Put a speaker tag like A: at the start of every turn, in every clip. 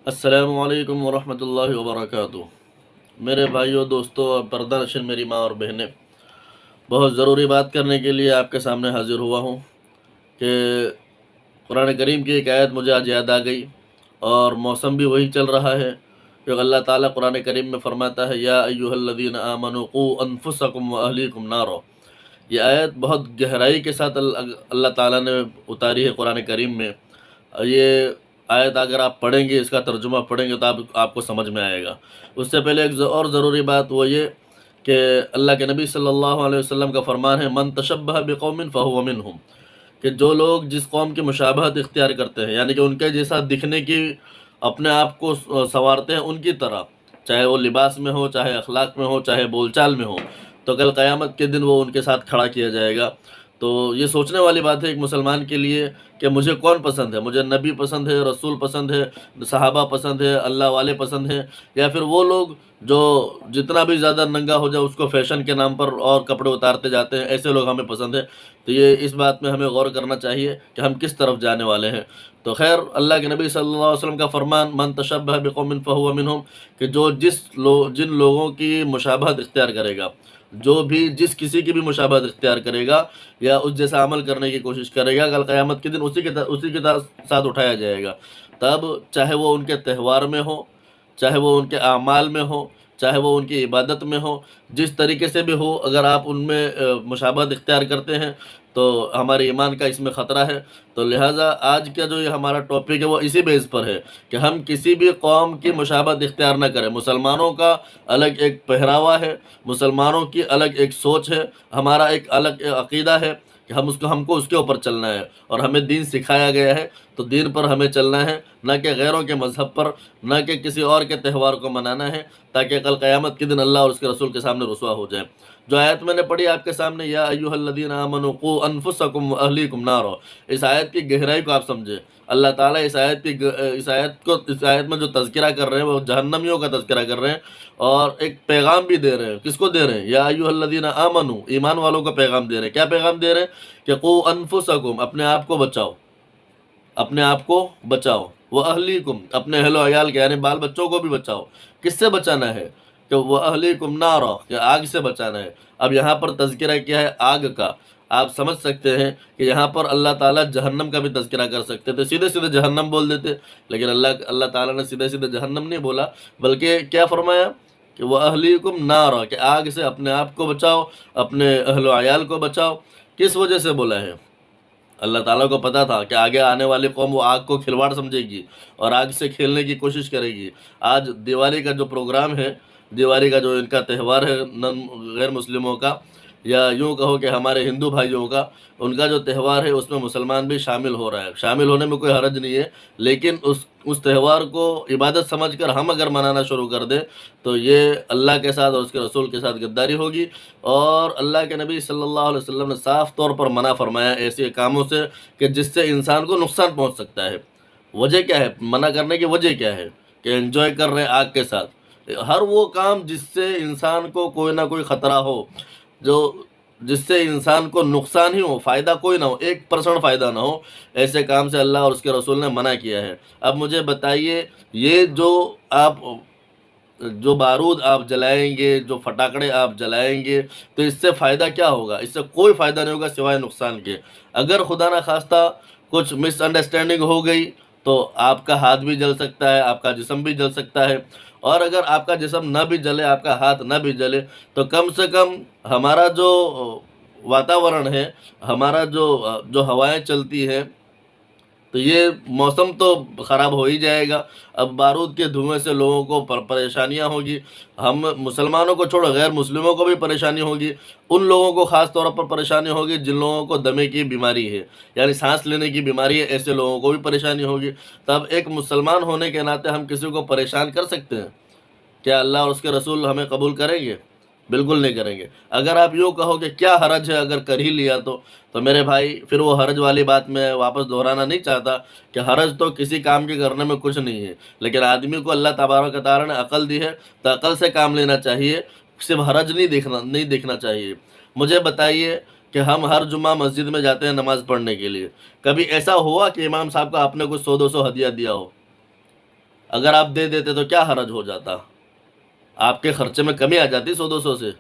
A: السلام علیکم ورحمۃ اللہ وبرکاتہ۔ میرے بھائیوں، دوستوں اور پردہ نشین میری ماں اور بہنیں، بہت ضروری بات کرنے کے لیے آپ کے سامنے حاضر ہوا ہوں کہ قرآن کریم کی ایک آیت مجھے آج یاد آ گئی، اور موسم بھی وہی چل رہا ہے کہ اللہ تعالیٰ قرآن کریم میں فرماتا ہے یا ایھا الذین آمنوا قوا انفسکم واہلیکم نارا۔ یہ آیت بہت گہرائی کے ساتھ اللہ تعالیٰ نے اتاری ہے قرآن کریم میں۔ یہ آیت اگر آپ پڑھیں گے، اس کا ترجمہ پڑھیں گے تو آپ کو سمجھ میں آئے گا۔ اس سے پہلے ایک اور ضروری بات وہ یہ کہ اللہ کے نبی صلی اللہ علیہ وسلم کا فرمان ہے من تشبہ بقوم فہو منہم، کہ جو لوگ جس قوم کی مشابہت اختیار کرتے ہیں، یعنی کہ ان کے جیسا دکھنے کی اپنے آپ کو سنوارتے ہیں ان کی طرح، چاہے وہ لباس میں ہو، چاہے اخلاق میں ہو، چاہے بول چال میں ہو، تو کل قیامت کے دن وہ ان کے ساتھ کھڑا کیا جائے گا۔ تو یہ سوچنے والی بات ہے ایک مسلمان کے لیے کہ مجھے کون پسند ہے؟ مجھے نبی پسند ہے، رسول پسند ہے، صحابہ پسند ہے، اللہ والے پسند ہیں، یا پھر وہ لوگ جو جتنا بھی زیادہ ننگا ہو جائے اس کو فیشن کے نام پر اور کپڑے اتارتے جاتے ہیں، ایسے لوگ ہمیں پسند ہیں؟ تو یہ اس بات میں ہمیں غور کرنا چاہیے کہ ہم کس طرف جانے والے ہیں۔ تو خیر، اللہ کے نبی صلی اللہ علیہ وسلم کا فرمان من تشبہ بقوم فہو منہم، کہ جو جن لوگوں کی مشابہت اختیار کرے گا، جو بھی جس کسی کی بھی مشابہت اختیار کرے گا یا اس جیسا عمل کرنے کی کوشش کرے گا، کل قیامت کے دن اسی کے ساتھ اٹھایا جائے گا۔ تب چاہے وہ ان کے تہوار میں ہو، چاہے وہ ان کے اعمال میں ہو، چاہے وہ ان کی عبادت میں ہو، جس طریقے سے بھی ہو، اگر آپ ان میں مشابہت اختیار کرتے ہیں تو ہمارے ایمان کا اس میں خطرہ ہے۔ تو لہٰذا آج کا جو یہ ہمارا ٹاپک ہے وہ اسی بیس پر ہے کہ ہم کسی بھی قوم کی مشابہت اختیار نہ کریں۔ مسلمانوں کا الگ ایک پہراوا ہے، مسلمانوں کی الگ ایک سوچ ہے، ہمارا ایک الگ عقیدہ ہے کہ ہم کو اس کے اوپر چلنا ہے، اور ہمیں دین سکھایا گیا ہے تو دین پر ہمیں چلنا ہے، نہ کہ غیروں کے مذہب پر، نہ کہ کسی اور کے تہوار کو منانا ہے، تاکہ کل قیامت کے دن اللہ اور اس کے رسول کے سامنے رسوا ہو جائے۔ جو آیت میں نے پڑھی آپ کے سامنے، یا ایھا الذین آمنوا قوا انفسکم واہلیکم نارا، اس آیت کی گہرائی کو آپ سمجھیں۔ اللہ تعالیٰ اس آیت میں جو تذکرہ کر رہے ہیں وہ جہنمیوں کا تذکرہ کر رہے ہیں، اور ایک پیغام بھی دے رہے ہیں۔ کس کو دے رہے ہیں؟ یا ایھا الذین آمنوا، ایمان والوں کو پیغام دے رہے ہیں۔ کیا پیغام دے رہے ہیں؟ کہ قوا انفسکم، اپنے آپ کو بچاؤ، اپنے آپ کو بچاؤ، وَأَهْلِيكُمْ، اپنے اہل و عیال کے یعنی بال بچوں کو بھی بچاؤ۔ کس سے بچانا ہے؟ کہ وَأَهْلِيكُمْ نَارًا، کہ آگ سے بچانا ہے۔ اب یہاں پر تذکرہ کیا ہے؟ آگ کا۔ آپ سمجھ سکتے ہیں کہ یہاں پر اللہ تعالیٰ جہنم کا بھی تذکرہ کر سکتے تھے، سیدھے سیدھے جہنم بول دیتے، لیکن اللہ تعالیٰ نے سیدھے سیدھے جہنم نہیں بولا، بلکہ کیا فرمایا؟ کہ وَأَهْلِيكُمْ نَارًا، کہ آگ سے اپنے آپ کو بچاؤ، اپنے اہل و عیال کو بچاؤ۔ کس وجہ سے بولا ہے؟ اللہ تعالیٰ کو پتا تھا کہ آگے آنے والی قوم وہ آگ کو کھلواڑ سمجھے گی اور آگ سے کھیلنے کی کوشش کرے گی۔ آج دیوالی کا جو پروگرام ہے، دیوالی کا جو ان کا تہوار ہے غیر مسلموں کا، یا یوں کہو کہ ہمارے ہندو بھائیوں کا، ان کا جو تہوار ہے اس میں مسلمان بھی شامل ہو رہا ہے۔ شامل ہونے میں کوئی حرج نہیں ہے، لیکن اس تہوار کو عبادت سمجھ کر ہم اگر منانا شروع کر دیں تو یہ اللہ کے ساتھ اور اس کے رسول کے ساتھ غداری ہوگی، اور اللہ کے نبی صلی اللہ علیہ وسلم نے صاف طور پر منع فرمایا ایسے کاموں سے کہ جس سے انسان کو نقصان پہنچ سکتا ہے۔ وجہ کیا ہے منع کرنے کی؟ وجہ کیا ہے؟ کہ انجوائے کر رہے ہیں آگ کے ساتھ۔ ہر وہ کام جس سے انسان کو کوئی نہ کوئی خطرہ ہو، جس سے انسان کو نقصان ہی ہو، فائدہ کوئی نہ ہو، 1% فائدہ نہ ہو، ایسے کام سے اللہ اور اس کے رسول نے منع کیا ہے۔ اب مجھے بتائیے، یہ جو بارود آپ جلائیں گے، جو پٹاخڑے آپ جلائیں گے، تو اس سے فائدہ کیا ہوگا؟ اس سے کوئی فائدہ نہیں ہوگا سوائے نقصان کے۔ اگر خدا نخواستہ کچھ مس انڈرسٹینڈنگ ہو گئی تو آپ کا ہاتھ بھی جل سکتا ہے، آپ کا جسم بھی جل سکتا ہے، اور اگر آپ کا جسم نہ بھی جلے، آپ کا ہاتھ نہ بھی جلے، تو کم سے کم ہمارا جو واتاورن ہے، ہمارا جو ہوائیں چلتی ہیں، تو یہ موسم تو خراب ہو ہی جائے گا۔ اب بارود کے دھوئیں سے لوگوں کو پریشانیاں ہوگی، ہم مسلمانوں کو چھوڑو غیر مسلموں کو بھی پریشانی ہوگی، ان لوگوں کو خاص طور پر پریشانی ہوگی جن لوگوں کو دمے کی بیماری ہے، یعنی سانس لینے کی بیماری ہے، ایسے لوگوں کو بھی پریشانی ہوگی۔ تب ایک مسلمان ہونے کے ناطے ہم کسی کو پریشان کر سکتے ہیں؟ کیا اللہ اور اس کے رسول ہمیں قبول کریں گے؟ بالکل نہیں کریں گے۔ اگر آپ یوں کہو کہ کیا حرج ہے اگر کر ہی لیا تو میرے بھائی پھر وہ حرج والی بات میں واپس دہرانا نہیں چاہتا کہ حرج تو کسی کام کے کرنے میں کچھ نہیں ہے، لیکن آدمی کو اللہ تبارک و تعالیٰ نے عقل دی ہے تو عقل سے کام لینا چاہیے، صرف حرج نہیں دیکھنا چاہیے۔ مجھے بتائیے کہ ہم ہر جمعہ مسجد میں جاتے ہیں نماز پڑھنے کے لیے، کبھی ایسا ہوا کہ امام صاحب کو آپ نے کچھ 100-200 ہدیہ دیا ہو؟ اگر آپ دے دیتے تو کیا حرج ہو جاتا، آپ کے خرچے میں کمی آ جاتی 100-200 سے۔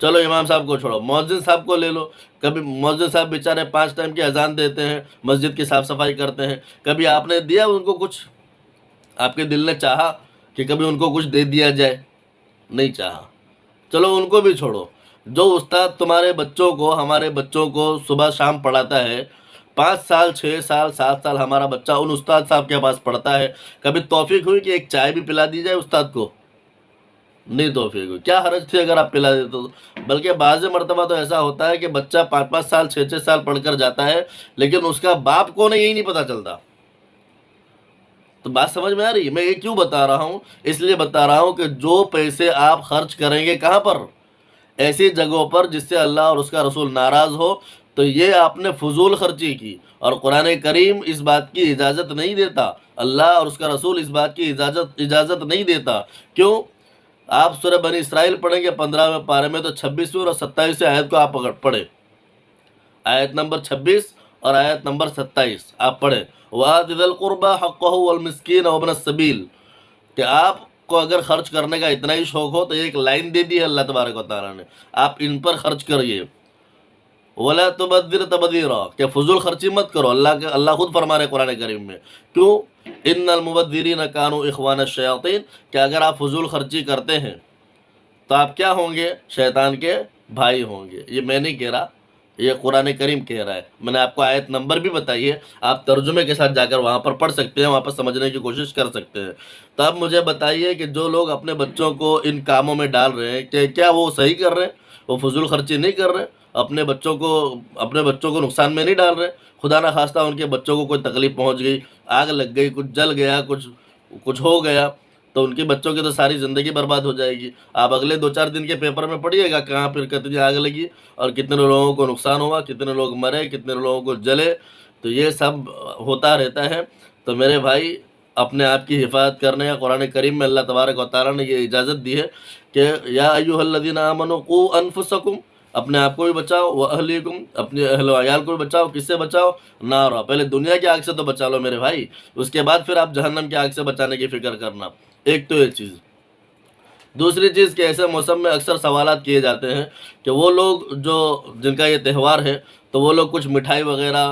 A: چلو امام صاحب کو چھوڑو، مؤذن صاحب کو لے لو، کبھی مؤذن صاحب بیچارے 5 ٹائم کی اذان دیتے ہیں، مسجد کی صاف صفائی کرتے ہیں، کبھی آپ نے دیا ان کو کچھ؟ آپ کے دل نے چاہا کہ کبھی ان کو کچھ دے دیا جائے؟ نہیں چاہا۔ چلو ان کو بھی چھوڑو، جو استاد تمہارے بچوں کو، ہمارے بچوں کو صبح شام پڑھاتا ہے، 5 سال 6 سال 7 سال ہمارا بچہ ان استاد صاحب کے پاس پڑھتا ہے، کبھی توفیق ہوئی کہ ایک چائے بھی پلا دی جائے استاد کو؟ نہیں توفیق ہوئی۔ کیا حرج تھی اگر آپ پلا دیتے تو؟ بلکہ بعض مرتبہ تو ایسا ہوتا ہے کہ بچہ 5-5 سال 6-6 سال پڑھ کر جاتا ہے، لیکن اس کا باپ کو یہی نہیں پتہ چلتا۔ تو بات سمجھ میں آ رہی ہے؟ میں یہ کیوں بتا رہا ہوں؟ اس لیے بتا رہا ہوں کہ جو پیسے آپ خرچ کریں گے کہاں پر؟ ایسی جگہوں پر جس سے اللہ اور اس کا رسول ناراض ہو، تو یہ آپ نے فضول خرچی کی، اور قرآن کریم اس بات کی اجازت نہیں دیتا، اللہ اور اس کا رسول اس بات کی اجازت نہیں دیتا۔ کیوں؟ آپ سورہ بنی اسرائیل پڑھیں گے 15ویں پارے میں، تو 26ویں اور 27ویں آیت کو آپ پڑھیں، آیت نمبر 26 اور آیت نمبر 27 آپ پڑھیں، وَآتِ ذِي الْقُرْبَىٰ حَقَّهُ وَالْمِسْكِينَ وَابْنَ السَّبِيلِ، کہ آپ کو اگر خرچ کرنے کا اتنا ہی شوق ہو تو ایک لائن دے دی ہے اللہ تبارک و تعالیٰ نے، آپ ان پر خرچ کریے۔ وَلَا تُبَذِّرْ تَبْذِيرًا، کہ فضول خرچی مت کرو، اللہ خود فرما رہے قرآن کریم میں، کیوں؟ إِنَّ الْمُبَذِّرِينَ كَانُوا إِخْوَانَ الشَّيَاطِينَ، کہ اگر آپ فضول خرچی کرتے ہیں تو آپ کیا ہوں گے؟ شیطان کے بھائی ہوں گے۔ یہ میں نہیں کہہ رہا، یہ قرآن کریم کہہ رہا ہے۔ میں نے آپ کو آیت نمبر بھی بتائی ہے، آپ ترجمے کے ساتھ جا کر وہاں پر پڑھ سکتے ہیں، وہاں پر سمجھنے کی کوشش کر سکتے ہیں۔ تو اب مجھے بتائیے کہ جو لوگ اپنے بچوں کو ان کاموں میں ڈال رہے ہیں، کہ کیا وہ صحیح کر رہے ہیں؟ وہ فضول خرچی نہیں کر رہے؟ اپنے بچوں کو نقصان میں نہیں ڈال رہے؟ خدا نہ خواستہ ان کے بچوں کو کوئی تکلیف پہنچ گئی، آگ لگ گئی، کچھ جل گیا، کچھ ہو گیا، تو ان کے بچوں کی تو ساری زندگی برباد ہو جائے گی۔ آپ اگلے 2-4 دن کے پیپر میں پڑھیے گا کہاں پھر کتنی آگ لگی اور کتنے لوگوں کو نقصان ہوا، کتنے لوگ مرے، کتنے لوگوں کو جلے، تو یہ سب ہوتا رہتا ہے۔ تو میرے بھائی، اپنے آپ کی حفاظت کرنے کا قرآن کریم میں اللہ تبارک و تعالیٰ نے یہ اجازت دی ہے کہ یا ایھا الذین آمنوا قوا انفسکم، اپنے آپ کو بھی بچاؤ، واہلیکم، اپنے اہل و عیال کو بھی بچاؤ۔ کس سے بچاؤ؟ نارا، پہلے دنیا کی آگ سے تو بچا لو میرے بھائی، اس کے بعد پھر آپ جہنم کی آگ سے بچانے کی فکر کرنا۔ ایک تو یہ چیز۔ دوسری چیز کہ ایسے موسم میں اکثر سوالات کیے جاتے ہیں کہ وہ لوگ جن کا یہ تہوار ہے، تو وہ لوگ کچھ مٹھائی وغیرہ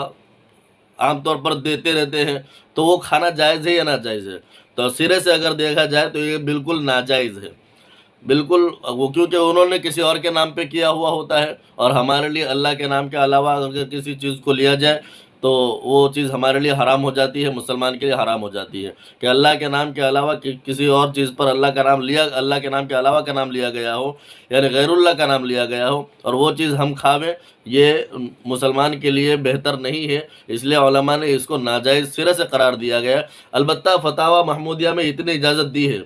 A: عام طور پر دیتے رہتے ہیں، تو وہ کھانا جائز ہے یا ناجائز ہے؟ تو سرے سے اگر دیکھا جائے تو یہ بالکل ناجائز ہے، بالکل۔ وہ کیونکہ انہوں نے کسی اور کے نام پہ کیا ہوا ہوتا ہے، اور ہمارے لیے اللہ کے نام کے علاوہ اگر کسی چیز کو لیا جائے تو وہ چیز ہمارے لیے حرام ہو جاتی ہے، مسلمان کے لیے حرام ہو جاتی ہے کہ اللہ کے نام کے علاوہ کسی اور چیز پر اللہ کے نام کے علاوہ کا نام لیا گیا ہو، یعنی غیر اللہ کا نام لیا گیا ہو، اور وہ چیز ہم کھاویں، یہ مسلمان کے لیے بہتر نہیں ہے۔ اس لیے علماء نے اس کو ناجائز سرے سے قرار دیا گیا۔ البتہ فتاوی محمودیہ میں اتنی اجازت دی ہے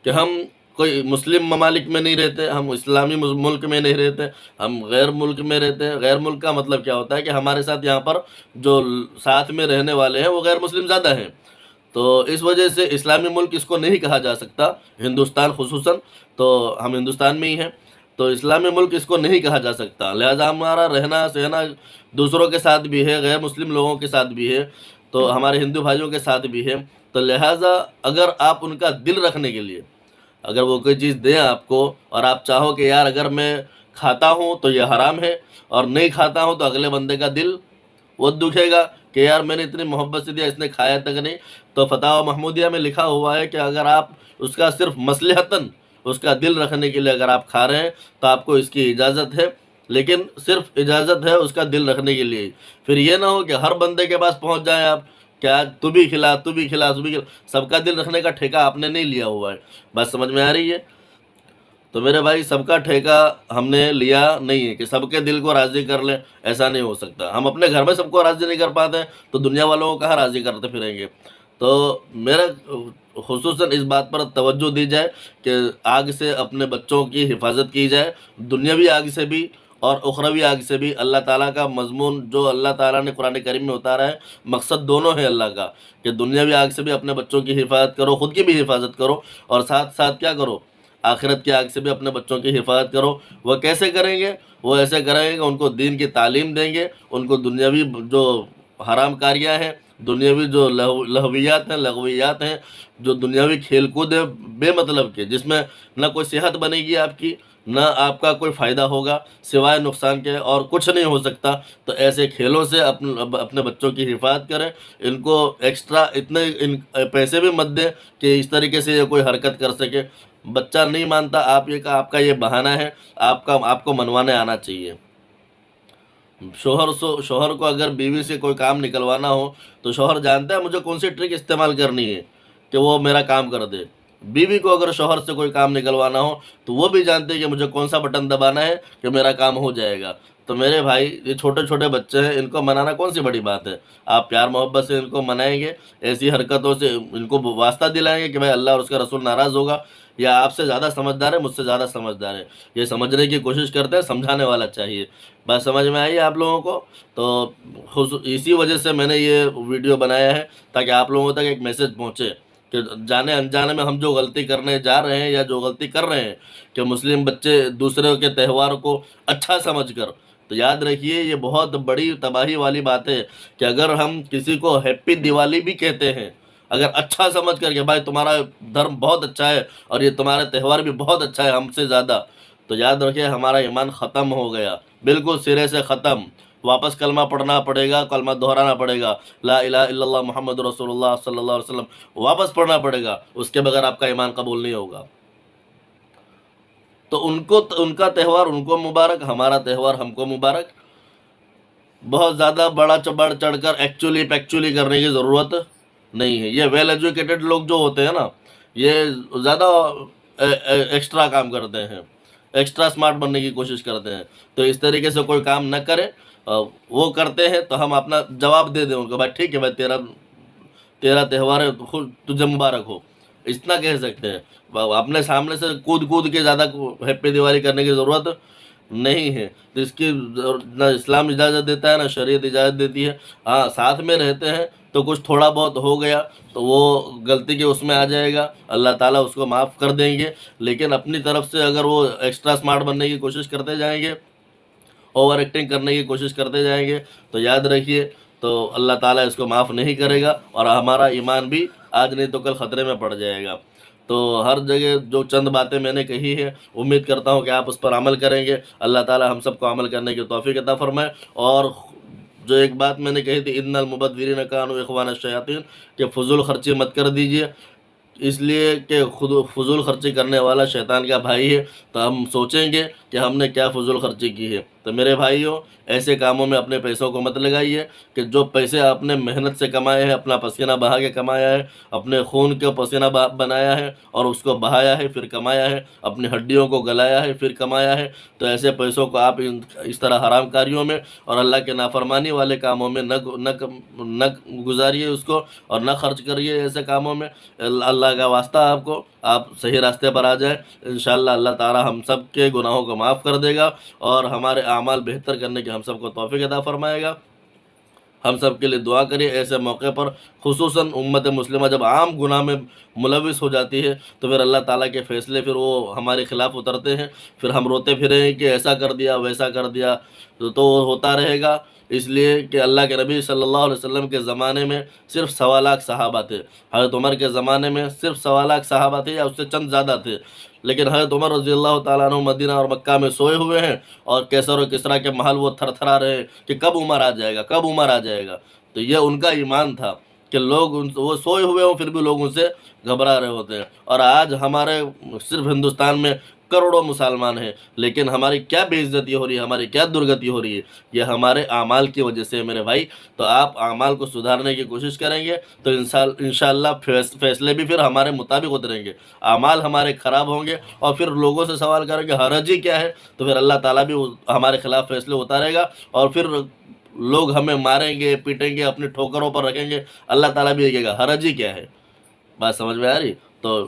A: کہ ہم کوئی مسلم ممالک میں نہیں رہتے، ہم اسلامی ملک میں نہیں رہتے، ہم غیر ملک میں رہتے ہیں۔ غیر ملک کا مطلب کیا ہوتا ہے کہ ہمارے ساتھ یہاں پر جو ساتھ میں رہنے والے ہیں وہ غیر مسلم زیادہ ہیں، تو اس وجہ سے اسلامی ملک اس کو نہیں کہا جا سکتا، ہندوستان خصوصاً، تو ہم ہندوستان میں ہی ہیں، تو اسلامی ملک اس کو نہیں کہا جا سکتا۔ لہٰذا ہمارا رہنا سہنا دوسروں کے ساتھ بھی ہے، غیر مسلم لوگوں کے ساتھ بھی ہے، تو ہمارے ہندو بھائیوں کے ساتھ بھی ہے۔ تو لہٰذا اگر آپ ان کا دل رکھنے کے لیے اگر وہ کوئی چیز دیں آپ کو، اور آپ چاہو کہ یار اگر میں کھاتا ہوں تو یہ حرام ہے، اور نہیں کھاتا ہوں، تو اگلے بندے کا دل وہ دکھے گا کہ یار میں نے اتنی محبت سے دیا، اس نے کھایا تک نہیں۔ تو فتاوی محمودیہ میں لکھا ہوا ہے کہ اگر آپ اس کا صرف مصلحتاً اس کا دل رکھنے کے لیے اگر آپ کھا رہے ہیں تو آپ کو اس کی اجازت ہے، لیکن صرف اجازت ہے اس کا دل رکھنے کے لیے۔ پھر یہ نہ ہو کہ ہر بندے کے پاس پہنچ جائیں آپ کہ آج تو بھی کھلا، تو بھی کھلا، تو بھی کھلا، سب کا دل رکھنے کا ٹھیکہ آپ نے نہیں لیا ہوا ہے۔ بات سمجھ میں آ رہی ہے؟ تو میرے بھائی، سب کا ٹھیکہ ہم نے لیا نہیں ہے کہ سب کے دل کو راضی کر لیں، ایسا نہیں ہو سکتا۔ ہم اپنے گھر میں سب کو راضی نہیں کر پاتے ہیں تو دنیا والوں کو کہاں راضی کرتے پھریں گے؟ تو میرا خصوصاً اس بات پر توجہ دی جائے کہ آگ سے اپنے بچوں کی حفاظت کی جائے، دنیاوی آگ سے بھی اور اخروی آگ سے بھی۔ اللہ تعالیٰ کا مضمون جو اللہ تعالیٰ نے قرآن کریم میں اتارا ہے، مقصد دونوں ہے اللہ کا کہ دنیاوی آگ سے بھی اپنے بچوں کی حفاظت کرو، خود کی بھی حفاظت کرو، اور ساتھ ساتھ کیا کرو؟ آخرت کی آگ سے بھی اپنے بچوں کی حفاظت کرو۔ وہ کیسے کریں گے؟ وہ ایسے کریں گے کہ ان کو دین کی تعلیم دیں گے، ان کو دنیاوی جو حرام کاریاں ہیں دنیاوی جو لہویات ہیں، لغویات ہیں، جو دنیاوی کھیل کود ہے بے مطلب کے، جس میں نہ کوئی صحت بنے گی آپ کی، نہ آپ کا کوئی فائدہ ہوگا سوائے نقصان کے، اور کچھ نہیں ہو سکتا. تو ایسے کھیلوں سے اپنے بچوں کی حفاظت کریں. ان کو ایکسٹرا اتنے پیسے بھی مت دیں کہ اس طریقے سے یہ کوئی حرکت کر سکے. بچہ نہیں مانتا، آپ کا یہ بہانہ ہے، آپ کو منوانے آنا چاہیے. شوہر کو اگر بیوی سے کوئی کام نکلوانا ہو تو شوہر جانتا ہے مجھے کون سی ٹرک استعمال کرنی ہے کہ وہ میرا کام کر دے. بیوی کو اگر شوہر سے کوئی کام نکلوانا ہو تو وہ بھی جانتے ہیں کہ مجھے کون سا بٹن دبانا ہے کہ میرا کام ہو جائے گا. تو میرے بھائی، یہ چھوٹے چھوٹے بچے ہیں، ان کو منانا کون سی بڑی بات ہے. آپ پیار محبت سے ان کو منائیں گے، ایسی حرکتوں سے ان کو واسطہ دلائیں گے کہ بھائی اللہ اور اس کا رسول ناراض ہوگا، یا آپ سے زیادہ سمجھدار ہے، مجھ سے زیادہ سمجھدار ہے، یہ سمجھنے کی کوشش کرتے ہیں. سمجھانے والا چاہیے. بات سمجھ میں آئی آپ لوگوں کو؟ تو اسی وجہ سے میں نے یہ ویڈیو بنایا ہے، تاکہ آپ لوگوں تک ایک میسج پہنچے کہ جانے انجانے میں ہم جو غلطی کرنے جا رہے ہیں یا جو غلطی کر رہے ہیں کہ مسلم بچے دوسرے کے تہوار کو اچھا سمجھ کر، تو یاد رکھیے یہ بہت بڑی تباہی والی بات ہے کہ اگر ہم کسی کو ہیپی دیوالی بھی کہتے ہیں، اگر اچھا سمجھ کر کہ بھائی تمہارا دھرم بہت اچھا ہے اور یہ تمہارا تہوار بھی بہت اچھا ہے ہم سے زیادہ، تو یاد رکھیے ہمارا ایمان ختم ہو گیا، بالکل سرے سے ختم. واپس کلمہ پڑھنا پڑے گا، کلمہ دہرانا پڑے گا، لا الہ الا اللہ محمد رسول اللہ صلی اللہ علیہ وسلم واپس پڑھنا پڑے گا. اس کے بغیر آپ کا ایمان قبول نہیں ہوگا. تو ان کا تہوار ان کو مبارک، ہمارا تہوار ہم کو مبارک. بہت زیادہ بڑھ چڑھ کر ایکچولی کرنے کی ضرورت نہیں ہے. یہ ویل ایجوکیٹڈ لوگ جو ہوتے ہیں نا، یہ زیادہ ایکسٹرا کام کرتے ہیں، ایکسٹرا سمارٹ بننے کی کوشش کرتے ہیں. تو اس طریقے سے کوئی کام نہ کرے. وہ کرتے ہیں تو ہم اپنا جواب دے دیں ان کو، بھائی ٹھیک ہے بھائی، تیرا تہوار ہے، تجھے مبارک ہو، اتنا کہہ سکتے ہیں. اپنے سامنے سے کود کے زیادہ ہیپی دیوالی کرنے کی ضرورت نہیں ہے. تو اس کی نہ اسلام اجازت دیتا ہے، نہ شریعت اجازت دیتی ہے. ہاں ساتھ میں رہتے ہیں تو کچھ تھوڑا بہت ہو گیا تو وہ غلطی کے اس میں آ جائے گا، اللہ تعالیٰ اس کو معاف کر دیں گے. لیکن اپنی طرف سے اگر وہ ایکسٹرا سمارٹ بننے کی کوشش کرتے جائیں گے، اوور ایکٹنگ کرنے کی کوشش کرتے جائیں گے، تو یاد رکھیے تو اللہ تعالیٰ اس کو معاف نہیں کرے گا، اور ہمارا ایمان بھی آج نہیں تو کل خطرے میں پڑ جائے گا. تو ہر جگہ جو چند باتیں میں نے کہی ہے، امید کرتا ہوں کہ آپ اس پر عمل کریں گے. اللہ تعالیٰ ہم سب کو عمل کرنے کی توفیق عطا فرمائے. اور جو ایک بات میں نے کہی تھی، ان المبذرین کانوا اخوان الشیاطین، کہ فضول خرچی مت کر دیجیے، اس لیے کہ خود فضول خرچی کرنے والا شیطان کا بھائی ہے. تو ہم سوچیں گے کہ ہم نے کیا فضول خرچی کی ہے. تو میرے بھائیوں، ایسے کاموں میں اپنے پیسوں کو مت لگائیے کہ جو پیسے آپ نے محنت سے کمائے ہیں، اپنا پسینہ بہا کے کمایا ہے، اپنے خون کو پسینہ بنایا ہے اور اس کو بہایا ہے، پھر کمایا ہے، اپنی ہڈیوں کو گلایا ہے، پھر کمایا ہے. تو ایسے پیسوں کو آپ اس طرح حرام کاریوں میں اور اللہ کے نافرمانی والے کاموں میں نہ گزاریے اس کو، اور نہ خرچ کریے ایسے کاموں میں. اللہ کا واسطہ آپ صحیح راستے پر آ جائیں. انشاءاللہ اللہ تعالی ہم سب کے گناہوں کو معاف کر دے گا اور ہمارے اعمال بہتر کرنے کی ہم سب کو توفیق عطا فرمائے گا. ہم سب کے لیے دعا کریے. ایسے موقع پر خصوصاً امت مسلمہ جب عام گناہ میں ملوث ہو جاتی ہے تو پھر اللہ تعالیٰ کے فیصلے پھر وہ ہمارے خلاف اترتے ہیں. پھر ہم روتے پھریں کہ ایسا کر دیا، ویسا کر دیا، تو ہوتا رہے گا. اس لیے کہ اللہ کے نبی صلی اللہ علیہ وسلم کے زمانے میں صرف 1.25 صحابہ تھے. حضرت عمر کے زمانے میں صرف 1.25 صحابہ تھے یا اس سے چند زیادہ تھے. لیکن حضرت عمر رضی اللہ تعالیٰ عنہ مدینہ اور مکہ میں سوئے ہوئے ہیں، اور کیسر و کسریٰ کے محل وہ تھر تھرا رہے ہیں کہ کب عمر آ جائے گا، کب عمر آ جائے گا. تو یہ ان کا ایمان تھا کہ وہ سوئے ہوئے ہوں پھر بھی لوگ ان سے گھبرا رہے ہوتے ہیں. اور آج ہمارے صرف ہندوستان میں کروڑوں مسلمان ہیں، لیکن ہماری کیا بے عزتی ہو رہی ہے، ہماری کیا درگتی ہو رہی ہے، یہ ہمارے اعمال کی وجہ سے ہے میرے بھائی. تو آپ اعمال کو سدھارنے کی کوشش کریں گے تو انشاءاللہ فیصلے بھی پھر ہمارے مطابق اتریں گے. اعمال ہمارے خراب ہوں گے اور پھر لوگوں سے سوال کریں گے حرج ہی کیا ہے، تو پھر اللہ تعالیٰ بھی ہمارے خلاف فیصلے اتارے گا، اور پھر لوگ ہمیں ماریں گے، پیٹیں گے، اپنی ٹھوکروں پر رکھیں گے. اللہ تعالیٰ بھی کہے گا حرج ہی کیا ہے. بات سمجھ میں آ رہی؟ تو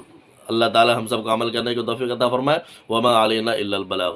A: اللہ تعالیٰ ہم سب کو عمل کرنے کی توفیق عطا فرمائے. وما علینا الا البلاغ.